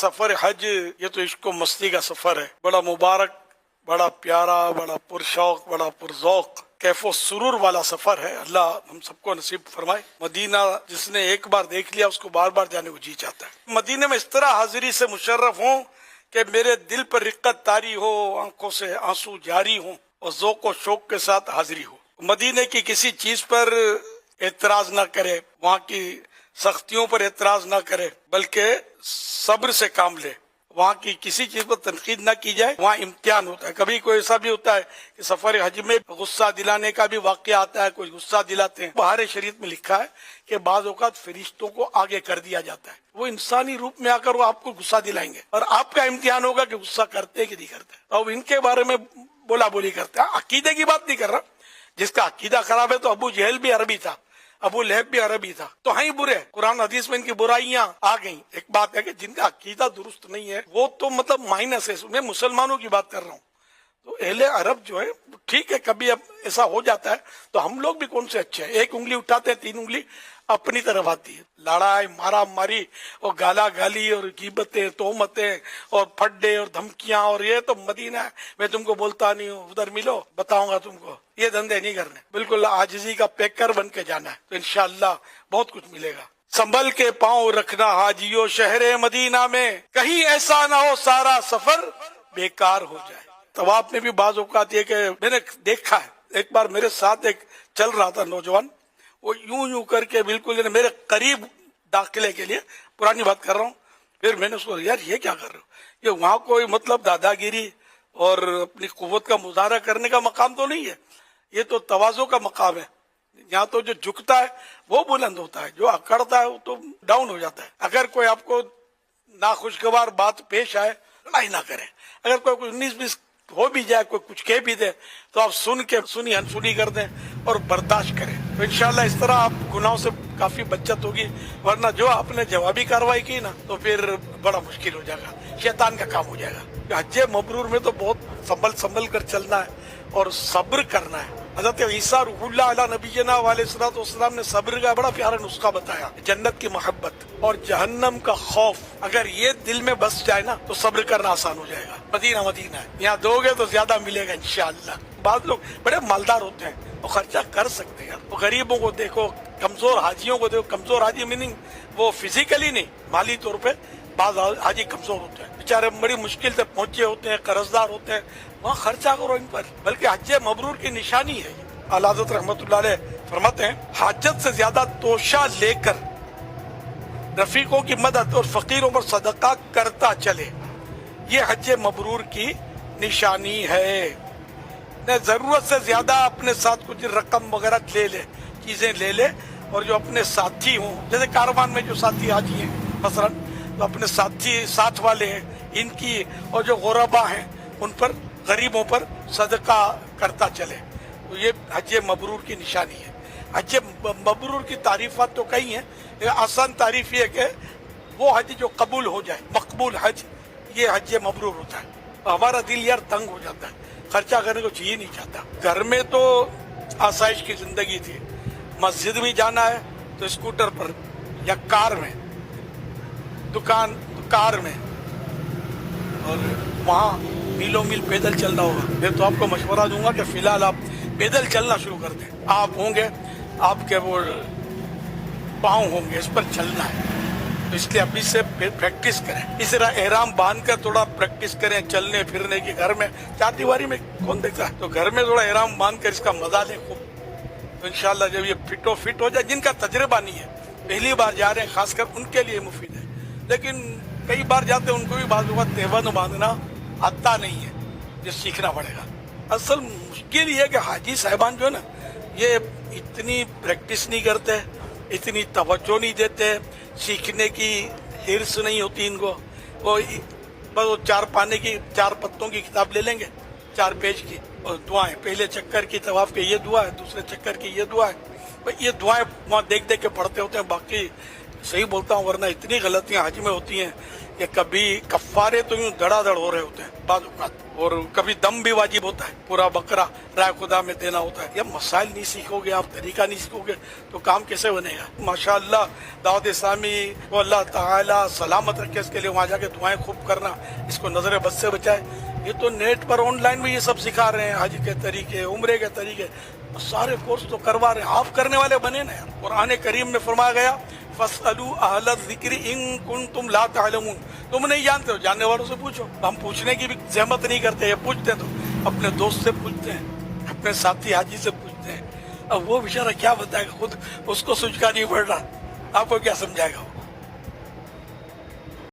सफर हज ये तो इश्क मस्ती का सफर है, बड़ा मुबारक, बड़ा प्यारा, बड़ा पुरशौक, बड़ा पुरजौक, कैफो सुरूर वाला सफर है। अल्लाह हम सबको नसीब फरमाए। मदीना जिसने एक बार देख लिया उसको बार बार जाने को जी चाहता है। मदीने में इस तरह हाजिरी से मुशर्रफ हूँ कि मेरे दिल पर रिक्कत तारी हो, आंखों से आंसू जारी हो और ज़ौक़ व शौक के साथ हाजिरी हो। मदीने की किसी चीज पर एतराज ना करे, वहाँ की सख्तियों पर एतराज ना करे, बल्कि सब्र से काम ले। वहाँ की किसी चीज पर तनकीद ना की जाए, वहाँ इम्तिहान होता है। कभी कोई ऐसा भी होता है कि सफर हज में गुस्सा दिलाने का भी वाक़या आता है, कोई गुस्सा दिलाते हैं। बहार शरीयत में लिखा है कि बाज़ औक़ात फरिश्तों को आगे कर दिया जाता है, वो इंसानी रूप में आकर वो आपको गुस्सा दिलाएंगे और आपका इम्तिहान होगा कि गुस्सा करते कि नहीं करते। अब इनके बारे में बोला बोली करते हैं। अकीदे की बात नहीं कर रहा, जिसका अकीदा खराब है तो अबू जहल भी अरबी था, अबू लहब भी अरबी था, तो हैं ही बुरे। कुरान हदीस में इनकी बुराइयां आ गई। एक बात है कि जिनका अकीदा दुरुस्त नहीं है वो तो मतलब माइनस है। मैं मुसलमानों की बात कर रहा हूँ। तो अहले अरब जो है ठीक है, कभी अब ऐसा हो जाता है तो हम लोग भी कौन से अच्छे हैं। एक उंगली उठाते हैं, तीन उंगली अपनी तरफ आती है। लड़ाई मारा मारी और गाला गाली और गिबतें, तोहमतें और फड्डे और धमकियां और ये तो मदीना है, मैं तुमको बोलता नहीं हूँ, उधर मिलो बताऊंगा तुमको, ये धंधे नहीं करने। बिल्कुल आजिजी का पैकर बन के जाना है, तो इंशाअल्लाह बहुत कुछ मिलेगा। संभल के पांव रखना हाजियो शहरे मदीना में, कहीं ऐसा ना हो सारा सफर बेकार हो जाए। तवाफ में भी बाज औकात ये कि मैंने देखा है, एक बार मेरे साथ एक चल रहा था नौजवान, वो यूं यूं करके बिल्कुल मेरे करीब दाखिले के लिए, पुरानी बात कर रहा हूँ। फिर मैंने उसको, यार ये क्या कर रहे हो, ये वहाँ कोई मतलब दादागिरी और अपनी कुव्वत का मुजाहरा करने का मकाम तो नहीं है, ये तो तवाज़ो का मकाम है। यहाँ तो जो झुकता है वो बुलंद होता है, जो अकड़ता है वो तो डाउन हो जाता है। अगर कोई आपको नाखुशगवार बात पेश आए, लड़ाई ना करें। अगर कोई 19-20 हो भी जाए, कोई कुछ कह भी दे, तो आप सुन के सुनी अनसुनी कर दें और बर्दाश्त करें, तो इंशाल्लाह इस तरह आप गुनाहों से काफी बचत होगी। वरना जो आपने जवाबी कार्रवाई की ना, तो फिर बड़ा मुश्किल हो जाएगा, शैतान का काम हो जाएगा। हज्जे मबरूर में तो बहुत संभल कर चलना है और सब्र करना है। हज़रत ईसा रूहुल्लाह अला नबीना वालेस्सलाम ने सब्र का बड़ा प्यारा नुस्खा बताया। जन्नत की मोहब्बत और जहन्नम का खौफ अगर ये दिल में बस जाए ना, तो सब्र करना आसान हो जाएगा। मदीना मदीना है, यहाँ दोगे तो ज्यादा मिलेगा इंशाअल्लाह। बाद लोग बड़े मालदार होते हैं, वो खर्चा कर सकते हैं। वो गरीबों को देखो, कमजोर हाजियों को देखो। कमजोर हाजी मीनिंग वो फिजिकली नहीं, माली तौर पे बाद हाजी कमजोर होते हैं, बेचारे बड़ी मुश्किल से पहुंचे होते हैं, कर्जदार होते हैं। वहाँ खर्चा करो इन पर, बल्कि हज्जे मबरूर की निशानी है। आला हज़रत रहमतुल्लाह अलैह फरमाते हैं, हाजत से ज्यादा तोशा लेकर रफीकों की मदद और फकीरों पर सदका करता चले, ये हज्जे मबरूर की निशानी है। न जरूरत से ज्यादा अपने साथ कुछ रकम वगैरह ले ले, चीजें ले ले, और जो अपने साथी हों, जैसे कारवान में जो साथी हाजी हैं मसलन, तो अपने साथी साथ वाले हैं इनकी, और जो गुरबा हैं उन पर, गरीबों पर सदका करता चले, तो ये हज मबरूर की निशानी है। हज मबरूर की तारीफात तो कई हैं, आसान तारीफ ये कि वो हज जो कबूल हो जाए, मकबूल हज, ये हज मबरूर होता है। हमारा दिल यार तंग हो जाता है, खर्चा करने को चाहिए नहीं चाहता। घर में तो आसाइश की जिंदगी थी, मस्जिद भी जाना है तो स्कूटर पर या कार में, दुकान कार में, और वहाँ मीलों मील पैदल चलना होगा। मैं तो आपको मशवरा दूंगा कि फिलहाल आप पैदल चलना शुरू कर दें। आप होंगे, आपके वो पाँव होंगे, इस पर चलना है, तो इसलिए अभी से प्रैक्टिस करें। इस तरह एहराम बांध कर थोड़ा प्रैक्टिस करें चलने फिरने की। घर में चार दीवारी में कौन देखता है, तो घर में थोड़ा एहराम बांध कर इसका मजा लें खूब, तो इंशाल्लाह जब ये फिट हो जाए, जिनका तजर्बा नहीं है, पहली बार जा रहे हैं, खासकर उनके लिए मुफीद है। लेकिन कई बार जाते हैं, उनको भी बात तेहवान बांधना आता नहीं है, ये सीखना पड़ेगा। असल मुश्किल ये है कि हाजी साहिबान जो है ना, ये इतनी प्रैक्टिस नहीं करते, इतनी तवज्जो नहीं देते, सीखने की हिर्स नहीं होती इनको। वो बस चार पत्तों की किताब ले लेंगे, 4 पेज की, और दुआएं, पहले चक्कर की तवाफ के ये दुआ है, दूसरे चक्कर की ये दुआ है, ये दुआएं वहाँ देख देख के पढ़ते होते हैं। बाकी सही बोलता हूँ, वरना इतनी गलतियाँ हज में होती हैं کہ کبھی کفارے تو یوں دڑا دڑ ہو رہے ہوتے ہیں بعض اوقات, اور کبھی دم بھی واجب ہوتا ہے, پورا بکرا رائے خدا میں دینا ہوتا ہے. یہ مسائل نہیں سیکھو گے آپ, طریقہ نہیں سیکھو گے تو کام کیسے بنے گا؟ ماشاءاللہ دعوت اسلامی کو اللہ تعالیٰ سلامت رکھے, اس کے لیے وہاں جا کے دعائیں خوب کرنا, اس کو نظر بد سے بچائے. یہ تو نیٹ پر آن لائن میں یہ سب سکھا رہے ہیں, حج کے طریقے, عمرے کے طریقے, سارے کورس تو کروا رہے ہیں. آپ کرنے والے بنے نا. قرآن کریم میں فرمایا گیا فَاسْأَلُوا أَهْلَ الذِّكْرِ إِن كُنتُمْ لَا تَعْلَمُونَ, تم نہیں جانتے ہو, جاننے والوں سے پوچھو. ہم پوچھنے کی بھی زحمت نہیں کرتے, یہ پوچھتے ہیں تو اپنے دوست سے پوچھتے ہیں, اپنے ساتھی حاجی سے پوچھتے ہیں. اب وہ بیچارہ کیا بتائے گا, خود اس کو سوچ کا نہیں پڑ رہا, آپ کو کیا سمجھائے گا.